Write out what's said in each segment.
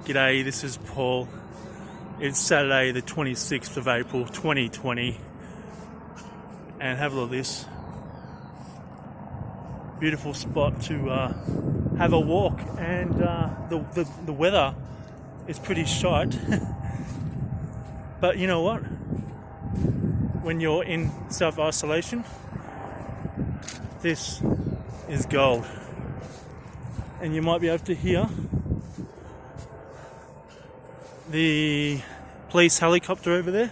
G'day, this is Paul. It's Saturday the 26th of April 2020 and have a look at this beautiful spot to have a walk, and the weather is pretty shite but you know what, when you're in self-isolation, this is gold. And you might be able to hear the police helicopter over there.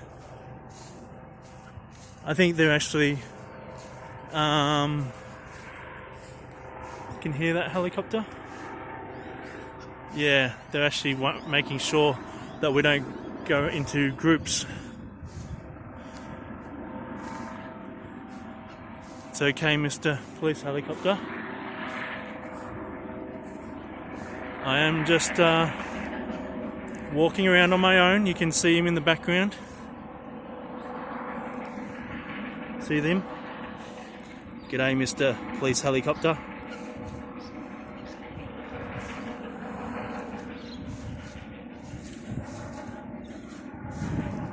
I think they're actually can hear that helicopter. Yeah, they're actually making sure that we don't go into groups. It's okay, Mr. Police Helicopter. I am just walking around on my own. You can see him in the background. See them? G'day, Mr. Police Helicopter.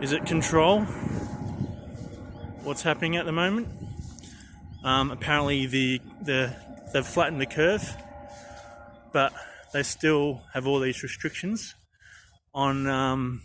Is it control? What's happening at the moment? Apparently they've flattened the curve, but they still have all these restrictions on